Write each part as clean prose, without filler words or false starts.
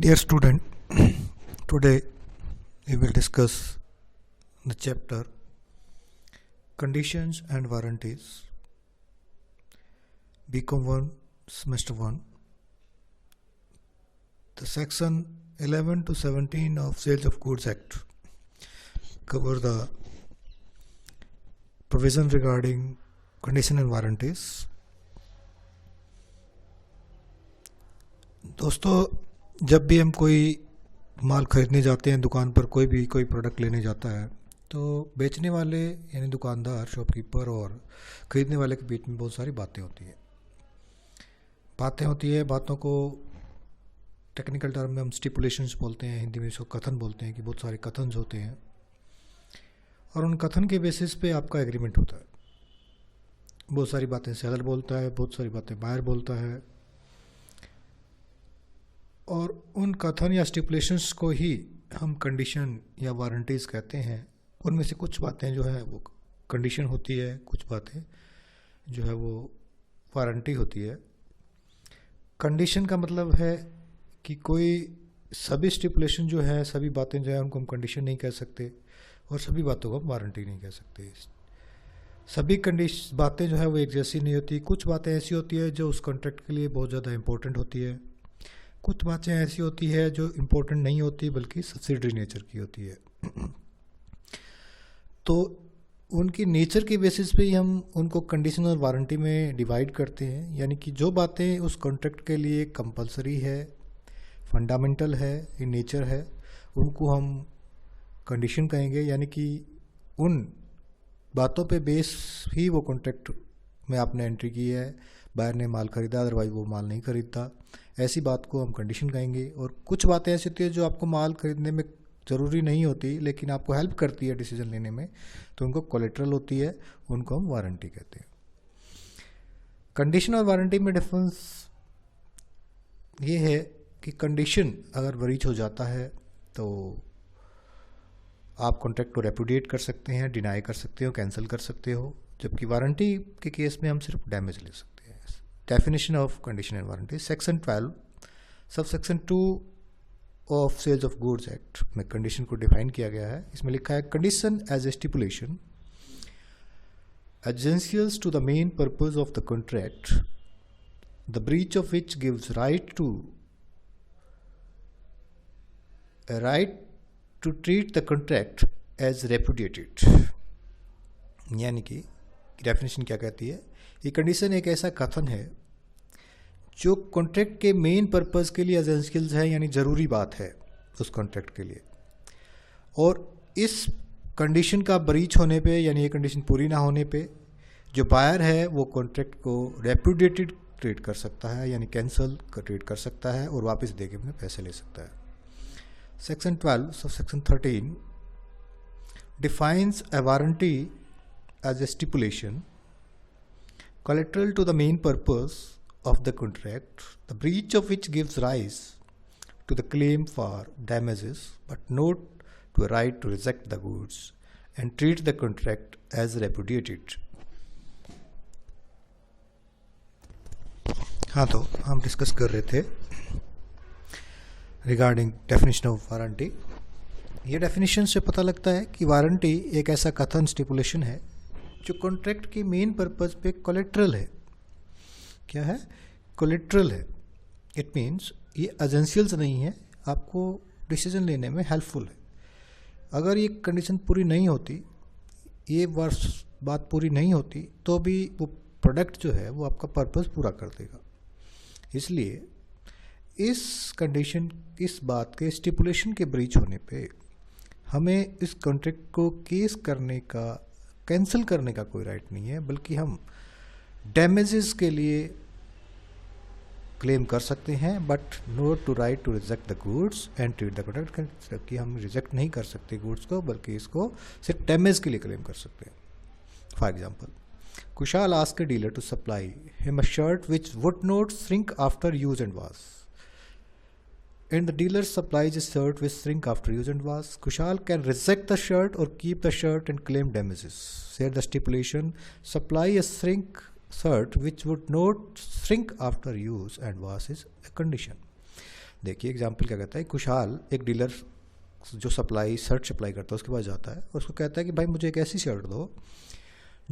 Dear student, today we will discuss the chapter Conditions and Warranties, BCom 1, Semester 1. The section 11 to 17 of Sales of Goods Act cover the provision regarding condition and warranties. दोस्तों, जब भी हम कोई माल खरीदने जाते हैं दुकान पर, कोई प्रोडक्ट लेने जाता है, तो बेचने वाले यानी दुकानदार, शॉपकीपर और ख़रीदने वाले के बीच में बहुत सारी बातें होती हैं। बातों को टेक्निकल टर्म में हम स्टिपुलेशंस बोलते हैं, हिंदी में इसको कथन बोलते हैं कि बहुत सारे कथन होते हैं और उन कथन के बेसिस पे आपका एग्रीमेंट होता है। बहुत सारी बातें सेलर बोलता है, बहुत सारी बातें बायर बोलता है और उन कथन या स्टिपुलेशंस को ही हम कंडीशन या वारंटीज़ कहते हैं। उनमें से कुछ बातें जो है वो कंडीशन होती है, कुछ बातें जो है वो वारंटी होती है। कंडीशन का मतलब है कि कोई सभी स्टिपुलेशन जो है, सभी बातें जो है उनको हम कंडीशन नहीं कह सकते और सभी बातों को हम वारंटी नहीं कह सकते। सभी बातें जो है वो एक जैसी नहीं होती। कुछ बातें ऐसी होती है जो उस कॉन्ट्रैक्ट के लिए बहुत ज़्यादा इंपॉर्टेंट होती है, कुछ बातें ऐसी होती है जो इम्पोर्टेंट नहीं होती बल्कि सब्सिडरी नेचर की होती है। तो उनकी नेचर के बेसिस पे ही हम उनको कंडीशन और वारंटी में डिवाइड करते हैं। यानी कि जो बातें उस कॉन्ट्रैक्ट के लिए कंपलसरी है, फंडामेंटल है, इन नेचर है, उनको हम कंडीशन कहेंगे। यानी कि उन बातों पे बेस ही वो कॉन्ट्रैक्ट में आपने एंट्री की है, बायर ने माल खरीदा, अदरवाइज वो माल नहीं खरीदता, ऐसी बात को हम कंडीशन कहेंगे। और कुछ बातें ऐसी होती है जो आपको माल खरीदने में ज़रूरी नहीं होती लेकिन आपको हेल्प करती है डिसीजन लेने में, तो उनको कोलेटरल होती है, उनको हम वारंटी कहते हैं। कंडीशन और वारंटी में डिफरेंस ये है कि कंडीशन अगर ब्रीच हो जाता है तो आप कॉन्ट्रैक्ट को रेपुडिएट कर सकते हैं, डिनाई कर सकते हो, कैंसिल कर सकते हो, जबकि वारंटी के केस में हम सिर्फ डैमेज ले सकते हैं। Definition of condition and warranty, section 12 sub section 2 of sales of goods act में कंडीशन को डिफाइन किया गया है। इसमें लिखा है condition as a stipulation essentials to the main purpose of the contract the breach of which gives right to treat the contract as repudiated. यानी कि डेफिनेशन क्या कहती है, ये कंडीशन एक ऐसा कथन है जो कॉन्ट्रैक्ट के मेन पर्पस के लिए एसेंशियल्स है, यानी ज़रूरी बात है उस कॉन्ट्रैक्ट के लिए। और इस कंडीशन का ब्रीच होने पे, यानी ये कंडीशन पूरी ना होने पे, जो बायर है वो कॉन्ट्रैक्ट को रेपुडिएटेड ट्रीट कर सकता है, यानी कैंसिल ट्रीट कर सकता है और वापस दे के अपने पैसे ले सकता है। Section 12 sub section 13 defines a warranty as a stipulation collateral to the main purpose of the contract, the breach of which gives rise to the claim for damages, but not to a right to reject the goods and treat the contract as repudiated. हाँ, तो हम discuss कर रहे थे regarding definition of warranty. ये definition से पता लगता है कि वारंटी एक ऐसा कथन, स्टिपुलेशन है जो कॉन्ट्रैक्ट के मेन पर्पस पे कोलेट्रल है। क्या है? कोलेट्रल है। इट मीन्स ये एसेंशियल्स नहीं है, आपको डिसीजन लेने में हेल्पफुल है। अगर ये कंडीशन पूरी नहीं होती, ये बात पूरी नहीं होती, तो भी वो प्रोडक्ट जो है वो आपका पर्पस पूरा कर देगा। इसलिए इस कंडीशन, इस बात के स्टिपुलेशन के ब्रीच होने पे हमें इस कॉन्ट्रैक्ट को केस करने का, कैंसिल करने का कोई राइट नहीं है, बल्कि हम डैमेजेस के लिए क्लेम कर सकते हैं, but not to right to reject the goods and treat the product. कि हम रिजेक्ट नहीं कर सकते गुड्स को, बल्कि इसको सिर्फ डैमेज के लिए क्लेम कर सकते हैं। For example, Kushal asked a dealer to supply him a shirt which would not shrink after use and wash, and the dealer supplies a shirt with shrink after use and wash. Kushal can reject the shirt or keep the shirt and claim damages. Here the stipulation, supply a shrink shirt which would not shrink after use and wash is a condition. देखिए example क्या कहता है, कुशाल एक dealer जो shirt supply करता है उसके पास जाता है और उसको कहता है कि भाई मुझे एक ऐसी शर्ट दो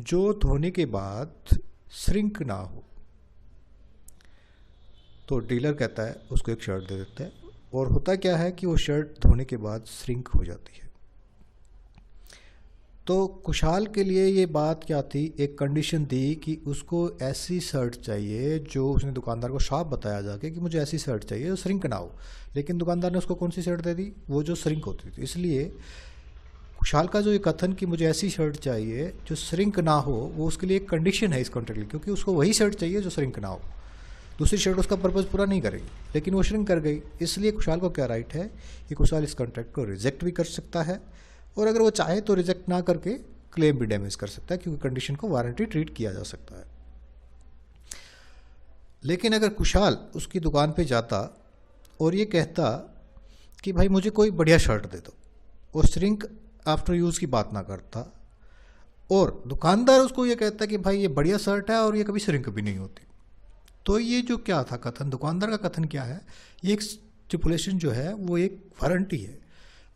जो धोने के बाद श्रिंक ना हो। तो डीलर कहता है, उसको एक शर्ट दे देता है और होता क्या है कि वो शर्ट धोने के बाद श्रिंक हो जाती है। तो कुशाल के लिए ये बात क्या थी, एक कंडीशन दी कि उसको ऐसी शर्ट चाहिए जो उसने दुकानदार को साफ बताया जाके कि मुझे ऐसी शर्ट चाहिए जो श्रिंक ना हो, लेकिन दुकानदार ने उसको कौन सी शर्ट दे दी, वो जो श्रिंक होती थी। इसलिए कुशाल का जो ये कथन कि मुझे ऐसी शर्ट चाहिए जो श्रिंक ना हो, वो उसके लिए एक कंडीशन है इस कॉन्ट्रैक्ट की, क्योंकि उसको वही शर्ट चाहिए जो श्रिंक ना हो। दूसरी शर्ट उसका पर्पज़ पूरा नहीं करेगी, लेकिन वो श्रिंक कर गई। इसलिए कुशाल को क्या राइट है कि कुशाल इस कॉन्ट्रैक्ट को रिजेक्ट भी कर सकता है, और अगर वो चाहे तो रिजेक्ट ना करके क्लेम भी डैमेज कर सकता है, क्योंकि कंडीशन को वारंटी ट्रीट किया जा सकता है। लेकिन अगर कुशाल उसकी दुकान पे जाता और ये कहता कि भाई मुझे कोई बढ़िया शर्ट दे दो, और श्रिंक आफ्टर यूज़ की बात ना करता, और दुकानदार उसको ये कहता कि भाई ये बढ़िया शर्ट है और ये कभी श्रिंक भी नहीं होती, तो ये जो क्या था कथन, दुकानदार का कथन क्या है, ये एक स्टिपुलेशन जो है वो एक वारंटी है,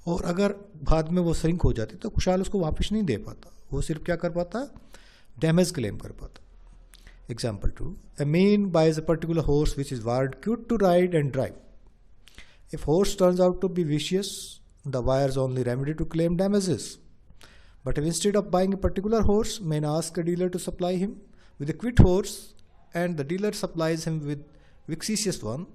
और अगर बाद में वो श्रिंक हो जाती तो कुशाल उसको वापस नहीं दे पाता, वो सिर्फ क्या कर पाता, डैमेज क्लेम कर पाता। Example 2, a man buys a particular horse which is warranted good to ride and drive. If horse turns out to be vicious, the buyer's only remedy to claim damages. But if instead of buying a particular horse, man asks a dealer to supply him with a quit horse and the dealer supplies him with vicious one,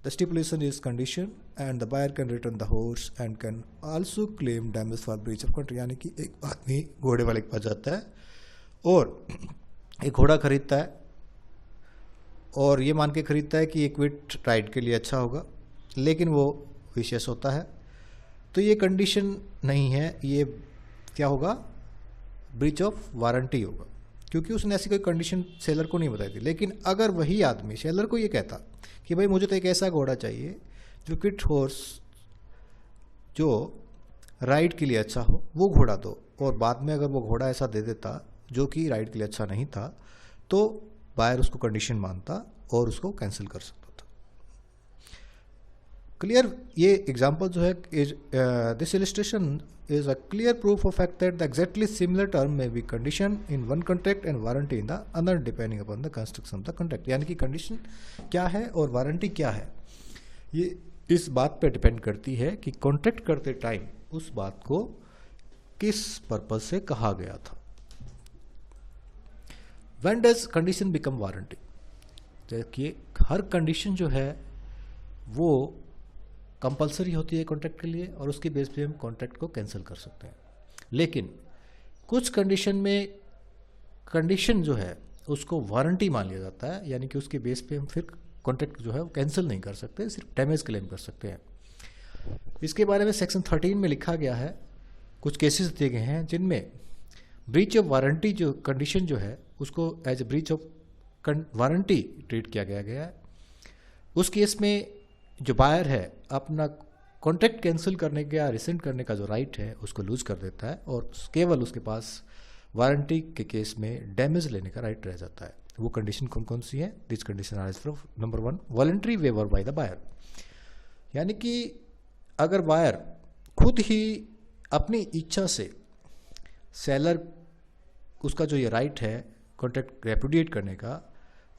the stipulation is condition and the buyer can return the horse and can also claim damage for breach of contract। यानी कि एक आदमी घोड़े वाले के पास जाता है और एक घोड़ा खरीदता है और ये मान के खरीदता है कि ये क्विट राइड के लिए अच्छा होगा, लेकिन वो विशेष होता है, तो ये कंडीशन नहीं है, ये क्या होगा, ब्रीच ऑफ वारंटी होगा, क्योंकि उसने ऐसी कोई कंडीशन सेलर को नहीं बताई थी। लेकिन अगर वही आदमी सेलर को ये कहता कि भाई मुझे तो एक ऐसा घोड़ा चाहिए जो क्विट हॉर्स जो राइड के लिए अच्छा हो, वो घोड़ा दो, और बाद में अगर वो घोड़ा ऐसा दे देता जो कि राइड के लिए अच्छा नहीं था, तो बायर उसको कंडीशन मानता और उसको कैंसिल कर सकता था। क्लियर, ये एग्जांपल जो है, this illustration is a clear proof of fact that the exactly similar term may be condition in one contract and warranty in the other depending upon the construction of the contract। यानी कि condition क्या है और warranty क्या है, ये इस बात पे डिपेंड करती है कि कॉन्ट्रैक्ट करते टाइम उस बात को किस पर्पज से कहा गया था। When does condition become warranty? देखिए हर कंडीशन जो है वो कंपलसरी होती है कॉन्ट्रैक्ट के लिए, और उसके बेस पे हम कॉन्ट्रैक्ट को कैंसिल कर सकते हैं। लेकिन कुछ कंडीशन में कंडीशन जो है उसको वारंटी मान लिया जाता है, यानी कि उसके बेस पे हम फिर कॉन्ट्रैक्ट जो है वो कैंसिल नहीं कर सकते, सिर्फ डैमेज क्लेम कर सकते हैं। इसके बारे में सेक्शन 13 में लिखा गया है, कुछ केसेस दिए गए हैं जिनमें ब्रीच ऑफ वारंटी जो कंडीशन जो है उसको as a breach of warranty treat किया गया है। उस केस में जो बायर है अपना कॉन्ट्रैक्ट कैंसिल करने का या रिसेंड करने का जो राइट है उसको लूज कर देता है, और केवल उसके पास वारंटी के केस में डैमेज लेने का राइट रह जाता है। वो कंडीशन कौन कौन सी है, this condition are as for number 1, voluntary waiver by the buyer. यानी कि अगर बायर खुद ही अपनी इच्छा से सेलर उसका जो ये राइट है कॉन्ट्रैक्ट रेपुडिएट करने का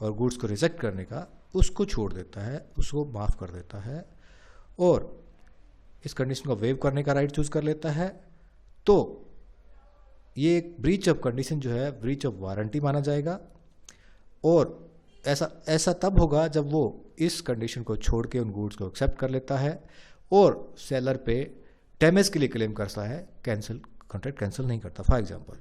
और गुड्स को रिजेक्ट करने का, उसको छोड़ देता है, उसको माफ़ कर देता है और इस कंडीशन को वेव करने का राइट चूज कर लेता है, तो ये एक ब्रीच ऑफ कंडीशन जो है ब्रीच ऑफ वारंटी माना जाएगा। और ऐसा तब होगा जब वो इस कंडीशन को छोड़ के उन गुड्स को एक्सेप्ट कर लेता है और सेलर पे डैमेज के लिए क्लेम करता है, कॉन्ट्रैक्ट कैंसिल नहीं करता। For example,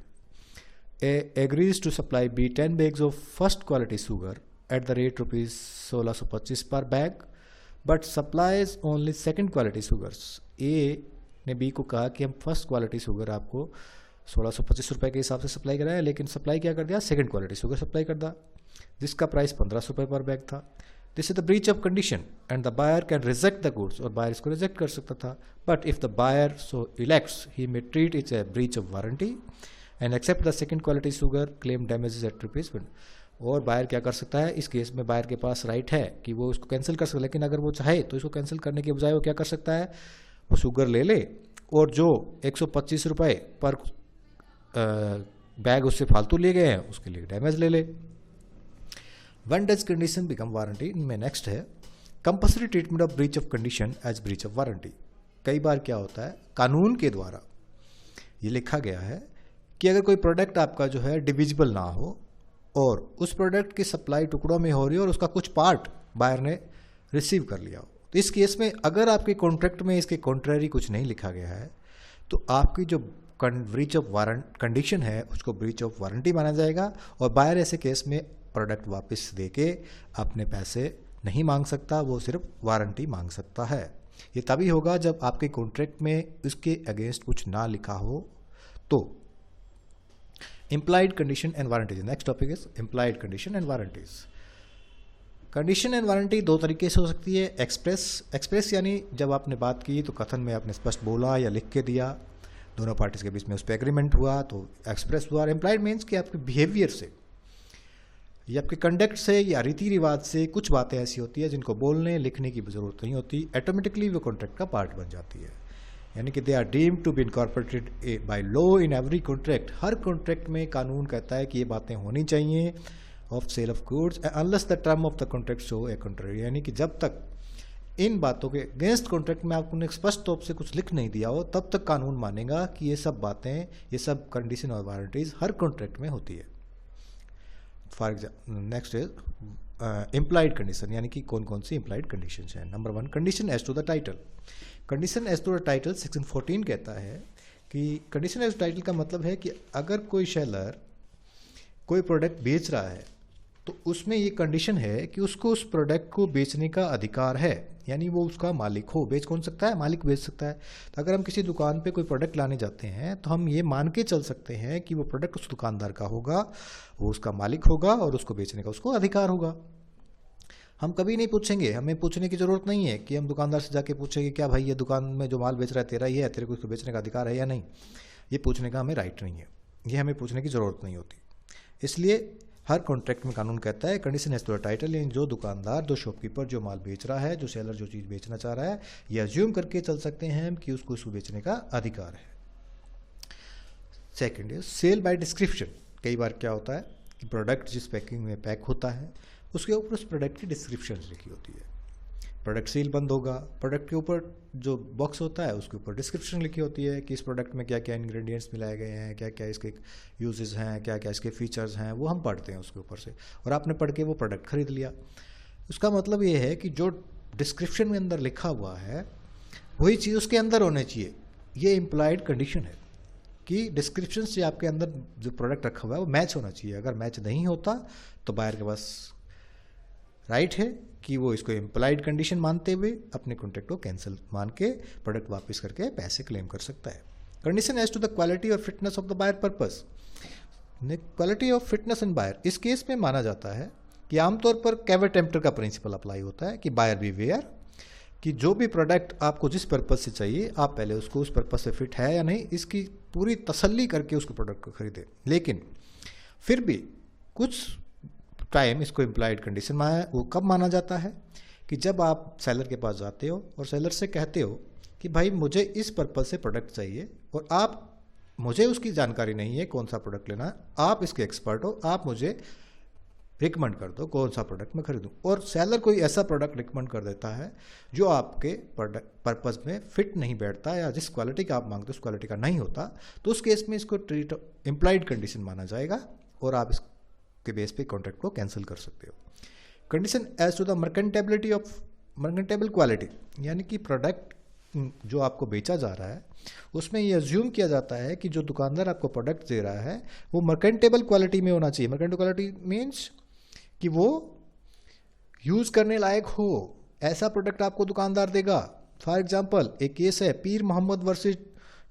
agrees to supply be 10 bags of first quality sugar at the rate rupees 1625 per bag, but supplies only second quality sugars। ए ने बी को कहा कि हम फर्स्ट क्वालिटी शुगर आपको 1625 रुपये के हिसाब से सप्लाई कराया, लेकिन सप्लाई क्या कर दिया, सेकंड क्वालिटी शुगर सप्लाई कर दिया जिसका प्राइस 1500 रुपये पर बैग था। This is the breach of condition and the buyer can reject the goods, और बायर इसको रिजेक्ट कर सकता था, but if the buyer so elects he may treat its a breach of warranty and accept the second quality sugar, claim damages at rupees. और buyer क्या कर सकता है, इस केस में बायर के पास राइट है कि वो उसको कैंसिल कर सकता है, लेकिन अगर वो चाहे तो इसको कैंसिल करने के बजाय वो क्या कर सकता है, वो शुगर ले ले और जो 125 रुपये पर बैग उससे फालतू लिए गए हैं उसके लिए डैमेज ले ले। One does condition become warranty, इनमें नेक्स्ट है compulsory treatment of breach of condition as breach of warranty. कई बार क्या होता है, कानून के द्वारा ये लिखा गया है कि अगर कोई प्रोडक्ट आपका जो है डिविजिबल ना हो और उस प्रोडक्ट की सप्लाई टुकड़ों में हो रही हो और उसका कुछ पार्ट बायर ने रिसीव कर लिया हो, तो इस केस में अगर आपके कॉन्ट्रैक्ट में इसके कॉन्ट्ररी कुछ नहीं लिखा गया है तो आपकी जो ब्रीच ऑफ वारंट कंडीशन है उसको ब्रीच ऑफ वारंटी माना जाएगा और बायर ऐसे केस में प्रोडक्ट वापस दे के अपने पैसे नहीं मांग सकता, वो सिर्फ वारंटी मांग सकता है। ये तभी होगा जब आपके कॉन्ट्रैक्ट में उसके अगेंस्ट कुछ ना लिखा हो। तो implied condition and warranties, next topic is implied condition and warranties। Condition and warranty दो तरीके से हो सकती है, एक्सप्रेस यानी जब आपने बात की तो कथन में आपने स्पष्ट बोला या लिख के दिया, दोनों पार्टीज के बीच में उस पर एग्रीमेंट हुआ तो एक्सप्रेस हुआ। इम्प्लाइड मीन्स कि आपके बिहेवियर से या आपके कंडक्ट से या रीति रिवाज से कुछ बातें ऐसी होती है जिनको बोलने लिखने की जरूरत नहीं होती, ऑटोमेटिकली वो कॉन्ट्रैक्ट का पार्ट बन जाती है। यानी कि they are deemed to be incorporated by law in every contract. हर कॉन्ट्रैक्ट में कानून कहता है कि ये बातें होनी चाहिए of sale of goods unless the term of the contract show a contrary. यानी कि जब तक इन बातों के अगेंस्ट कॉन्ट्रैक्ट में आपने स्पष्ट तौर से कुछ लिख नहीं दिया हो तब तक कानून मानेगा कि ये सब बातें, ये सब कंडीशन और वारंटीज हर कॉन्ट्रैक्ट में होती है। For example next is implied condition, यानी कि कौन कौन सी इम्प्लाइड कंडीशन है। Number 1 condition as to the title. Condition as to the title section 14 कहता है कि कंडीशन एज टू टाइटल का मतलब है कि अगर कोई सेलर कोई प्रोडक्ट बेच रहा है तो उसमें ये कंडीशन है कि उसको उस प्रोडक्ट को बेचने का अधिकार है, यानी वो उसका मालिक हो। बेच कौन सकता है, मालिक बेच सकता है। तो अगर हम किसी दुकान पे कोई प्रोडक्ट लाने जाते हैं तो हम ये मान के चल सकते हैं कि वो प्रोडक्ट उस दुकानदार का होगा, वो उसका मालिक होगा और उसको बेचने का उसको अधिकार होगा। हम कभी नहीं पूछेंगे, हमें पूछने की ज़रूरत नहीं है कि हम दुकानदार से जाके पूछेंगे क्या भाई ये दुकान में जो माल बेच रहा है तेरा ही है, तेरे को इसको बेचने का अधिकार है या नहीं। ये पूछने का हमें राइट नहीं है, ये हमें पूछने की ज़रूरत नहीं होती। इसलिए हर कॉन्ट्रैक्ट में कानून कहता है condition as to the title, यानी जो दुकानदार, जो शॉपकीपर जो माल बेच रहा है, जो सेलर जो चीज़ बेचना चाह रहा है, ये अज्यूम करके चल सकते हैं कि उसको इसको बेचने का अधिकार है। Second is sale by description. कई बार क्या होता है कि प्रोडक्ट जिस पैकिंग में पैक होता है उसके ऊपर उस प्रोडक्ट की डिस्क्रिप्शन लिखी होती है। प्रोडक्ट सील बंद होगा, प्रोडक्ट के ऊपर जो बॉक्स होता है उसके ऊपर डिस्क्रिप्शन लिखी होती है कि इस प्रोडक्ट में क्या क्या इंग्रेडिएंट्स मिलाए गए हैं, क्या क्या इसके यूजेस हैं, क्या क्या इसके फीचर्स हैं, वो हम पढ़ते हैं उसके ऊपर से, और आपने पढ़ के वो प्रोडक्ट खरीद लिया। उसका मतलब ये है कि जो डिस्क्रिप्शन में अंदर लिखा हुआ है वही चीज़ उसके अंदर होनी चाहिए। ये इम्प्लाइड कंडीशन है कि डिस्क्रिप्शन से आपके अंदर जो प्रोडक्ट रखा हुआ है वो मैच होना चाहिए। अगर मैच नहीं होता तो बायर के पास राइट है कि वो इसको इम्प्लाइड कंडीशन मानते हुए अपने कॉन्ट्रैक्ट को कैंसिल मान के प्रोडक्ट वापस करके पैसे क्लेम कर सकता है। Condition as to the quality और fitness of the buyer purpose. Quality of fitness in buyer, इस केस में माना जाता है कि आमतौर पर कैवेट टेम्पटर का प्रिंसिपल अप्लाई होता है कि बायर बी वेयर कि जो भी प्रोडक्ट आपको जिस पर्पज से चाहिए आप पहले उसको उस पर्पज से फिट है या नहीं इसकी पूरी तसल्ली करके उसको प्रोडक्ट को खरीदें। लेकिन फिर भी कुछ टाइम इसको इम्प्लाइड कंडीशन में है। वो कब माना जाता है कि जब आप सेलर के पास जाते हो और सेलर से कहते हो कि भाई मुझे इस पर्पज से प्रोडक्ट चाहिए और आप मुझे उसकी जानकारी नहीं है कौन सा प्रोडक्ट लेना है, आप इसके एक्सपर्ट हो, आप मुझे रिकमेंड कर दो कौन सा प्रोडक्ट मैं खरीदूं। और सेलर कोई ऐसा प्रोडक्ट रिकमेंड कर देता है जो आपके पर्पज में फिट नहीं बैठता या जिस क्वालिटी का आप मांगते हो उस क्वालिटी का नहीं होता, तो उस केस में इसको इम्प्लाइड कंडीशन माना जाएगा और आप के बेस पे कॉन्ट्रैक्ट को कैंसिल कर सकते हो। Condition as to the merchantability of merchantable quality, यानी कि प्रोडक्ट जो आपको बेचा जा रहा है उसमें ये अज्यूम किया जाता है कि जो दुकानदार आपको प्रोडक्ट दे रहा है वो मर्केंटेबल क्वालिटी में होना चाहिए। मर्केंटेबल क्वालिटी मीन्स कि वो यूज़ करने लायक हो, ऐसा प्रोडक्ट आपको दुकानदार देगा। फॉर एग्जाम्पल एक केस है पीर मोहम्मद वर्सेस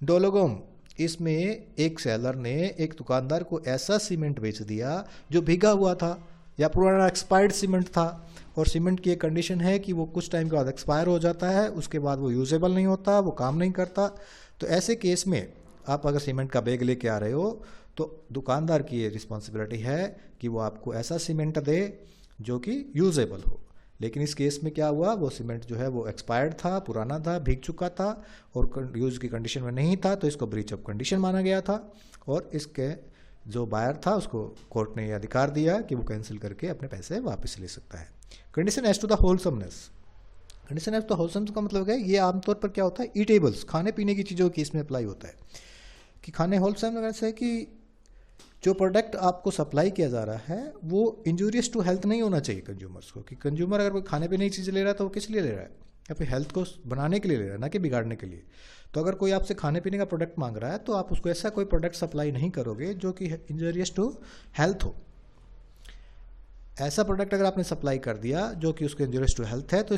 डोलोगम। इसमें एक सेलर ने एक दुकानदार को ऐसा सीमेंट बेच दिया जो भीगा हुआ था या पुराना एक्सपायर्ड सीमेंट था, और सीमेंट की एक कंडीशन है कि वो कुछ टाइम के बाद एक्सपायर हो जाता है, उसके बाद वो यूजेबल नहीं होता, वो काम नहीं करता। तो ऐसे केस में आप अगर सीमेंट का बैग लेके आ रहे हो तो दुकानदार की ये रिस्पॉन्सिबिलिटी है कि वो आपको ऐसा सीमेंट दे जो कि यूजेबल हो। लेकिन इस केस में क्या हुआ, वो सीमेंट जो है वो एक्सपायर्ड था, पुराना था, भीग चुका था और यूज़ की कंडीशन में नहीं था, तो इसको ब्रीच ऑफ कंडीशन माना गया था और इसके जो बायर था उसको कोर्ट ने यह अधिकार दिया कि वो कैंसिल करके अपने पैसे वापस ले सकता है। Condition as to the wholesomeness, condition as to wholesomeness का मतलब है ये आमतौर पर क्या होता है, ईटेबल्स, खाने पीने की चीज़ों के केस में अप्लाई होता है कि खाने होलसमनेस है कि जो प्रोडक्ट आपको सप्लाई किया जा रहा है वो इंजूरियस टू हेल्थ नहीं होना चाहिए कंज्यूमर्स को, कि कंज्यूमर अगर कोई खाने पीने की चीज़ ले रहा है तो वो किस लिए ले रहा है, या फिर हेल्थ को बनाने के लिए ले रहा है, ना कि बिगाड़ने के लिए। तो अगर कोई आपसे खाने पीने का प्रोडक्ट मांग रहा है तो आप उसको ऐसा कोई प्रोडक्ट सप्लाई नहीं करोगे जो कि इंजूरियस टू हेल्थ हो। ऐसा प्रोडक्ट अगर आपने सप्लाई कर दिया जो कि उसके इंजूरियस टू हेल्थ है तो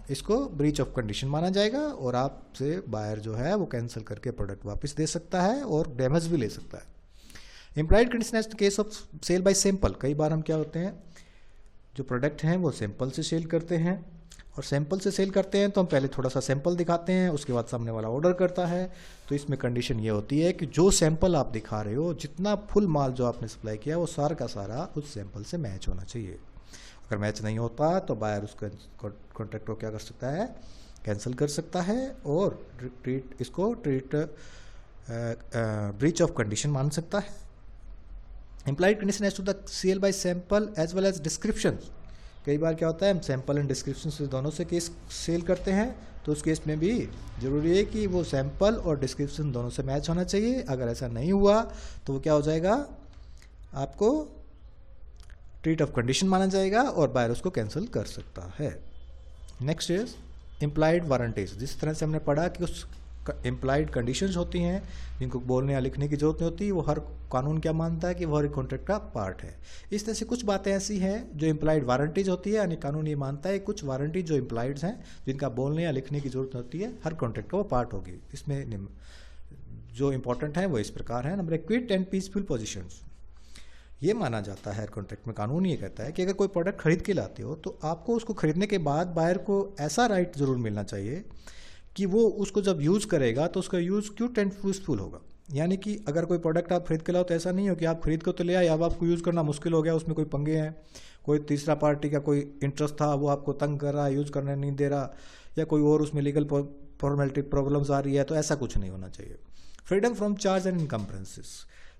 इसको ब्रीच ऑफ कंडीशन माना जाएगा और आपसे बायर जो है वो कैंसिल करके प्रोडक्ट वापस दे सकता है और डैमेज भी ले सकता है। Implied condition as case of sale by sample, कई बार हम क्या होते हैं जो प्रोडक्ट हैं वो सैंपल से सेल करते हैं, और सैंपल से सेल करते हैं तो हम पहले थोड़ा सा सैंपल दिखाते हैं, उसके बाद सामने वाला ऑर्डर करता है। तो इसमें कंडीशन ये होती है कि जो सैंपल आप दिखा रहे हो, जितना फुल माल जो आपने सप्लाई किया वो सारा का सारा उस सैंपल से मैच होना चाहिए। अगर मैच नहीं होता तो बायर उसका कॉन्ट्रैक्ट को क्या कर सकता है, कैंसिल कर सकता है और इसको ब्रीच ऑफ कंडीशन मान सकता है। Implied condition as to the sale by sample as well as description, कई बार क्या होता है हम सैंपल एंड डिस्क्रिप्शन से दोनों से केस सेल करते हैं, तो उस केस में भी जरूरी है कि वो सैंपल और डिस्क्रिप्शन दोनों से मैच होना चाहिए। अगर ऐसा नहीं हुआ तो वो क्या हो जाएगा, आपको ट्रीट ऑफ कंडीशन माना जाएगा और बायर उसको कैंसिल कर सकता है। Next is implied warranties. जिस तरह से हमने पढ़ा कि उस इम्प्लाइड कंडीशंस होती हैं जिनको बोलने या लिखने की जरूरत नहीं होती, वो हर कानून क्या मानता है कि वो हर कॉन्ट्रैक्ट का पार्ट है। इस तरह से कुछ बातें ऐसी हैं जो इम्प्लाइड वारंटीज होती है, यानी कानून ये मानता है कुछ वारंटी जो इम्प्लाइड्स हैं जिनका बोलने या लिखने की जरूरत होती है, हर कॉन्ट्रैक्ट का वो पार्ट होगी। इसमें जो इंपॉर्टेंट है वो इस प्रकार है। Number 1, quit and peaceful positions. ये माना जाता है कॉन्ट्रैक्ट में, कानून ये कहता है कि अगर कोई प्रोडक्ट खरीद के लाते हो तो आपको उसको खरीदने के बाद बायर को ऐसा राइट ज़रूर मिलना चाहिए कि वो उसको जब यूज़ करेगा तो उसका यूज़ क्यूट एंड यूजफुल होगा। यानी कि अगर कोई प्रोडक्ट आप खरीद के लाओ तो ऐसा नहीं हो कि आप खरीद को तो ले आए, अब आपको यूज़ करना मुश्किल हो गया, उसमें कोई पंगे हैं, कोई तीसरा पार्टी का कोई इंटरेस्ट था वो आपको तंग कर रहा है, यूज़ करने नहीं दे रहा, या कोई और उसमें लीगल फॉर्मेलिटी प्रॉब्लम्स आ रही है, तो ऐसा कुछ नहीं होना चाहिए। Freedom from charge and encumbrances.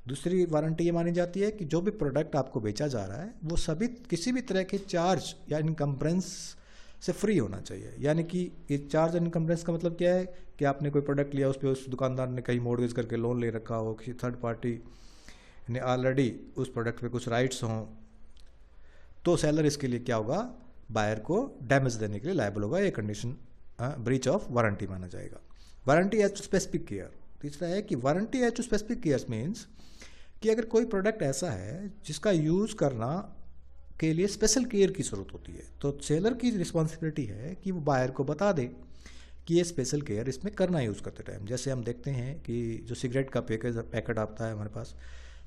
दूसरी वारंटी ये मानी जाती है कि जो भी प्रोडक्ट आपको बेचा जा रहा है वो सभी किसी भी तरह के चार्ज या इनकम्प्रेंस से फ्री होना चाहिए। यानी कि ये चार्ज एंड इनकम्प्रेंस का मतलब क्या है कि आपने कोई प्रोडक्ट लिया, उस पर उस दुकानदार ने कहीं मॉर्गेज करके लोन ले रखा हो, किसी थर्ड पार्टी ने ऑलरेडी उस प्रोडक्ट पे कुछ राइट्स हों, तो सेलर इसके लिए क्या होगा, बायर को डैमेज देने के लिए लायबल होगा। ये कंडीशन ब्रीच ऑफ वारंटी माना जाएगा। Warranty as to specific care. तीसरा है कि warranty as to specific care means कि अगर कोई प्रोडक्ट ऐसा है जिसका यूज़ करना के लिए स्पेशल केयर की ज़रूरत होती है, तो सेलर की रिस्पॉन्सिबिलिटी है कि वो बायर को बता दे कि ये स्पेशल केयर इसमें करना यूज़ करते टाइम। जैसे हम देखते हैं कि जो सिगरेट का पैकेट आता है हमारे पास,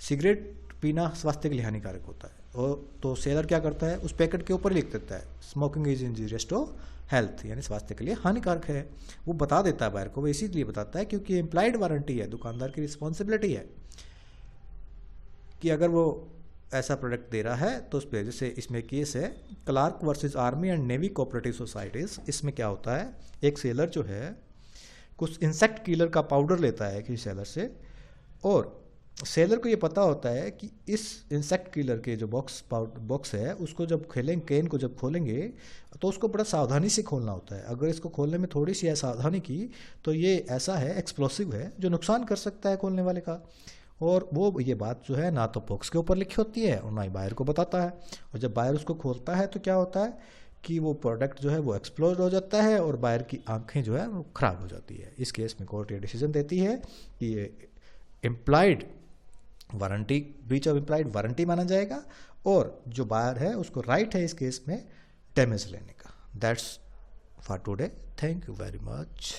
सिगरेट पीना स्वास्थ्य के लिए हानिकारक होता है, और तो सेलर क्या करता है उस पैकेट के ऊपर लिख देता है smoking is injurious to health, यानी स्वास्थ्य के लिए हानिकारक है। वो बता देता है बायर को, वो इसीलिए बताता है क्योंकि इम्प्लाइड वारंटी है, दुकानदार की रिस्पॉन्सिबिलिटी है कि अगर वो ऐसा प्रोडक्ट दे रहा है तो उस पर, जैसे इसमें केस है Clarke versus Army and Navy cooperative societies. इसमें क्या होता है, एक सेलर जो है कुछ इंसेक्ट किलर का पाउडर लेता है किसी सेलर से, और सेलर को ये पता होता है कि इस इंसेक्ट किलर के जो बॉक्स है उसको जब कैन को जब खोलेंगे तो उसको बड़ा सावधानी से खोलना होता है। अगर इसको खोलने में थोड़ी सी असावधानी की तो ये ऐसा है, एक्सप्लोसिव है, जो नुकसान कर सकता है खोलने वाले का। और वो ये बात जो है ना तो बॉक्स के ऊपर लिखी होती है और ना ही बायर को बताता है, और जब बायर उसको खोलता है तो क्या होता है कि वो प्रोडक्ट जो है वो एक्सप्लोड हो जाता है और बायर की आंखें जो है वो ख़राब हो जाती है। इस केस में कोर्ट ये डिसीजन देती है कि ये implied warranty, breach of implied warranty माना जाएगा, और जो बायर है उसको राइट है इस केस में डैमेज लेने का। That's for today, thank you very much.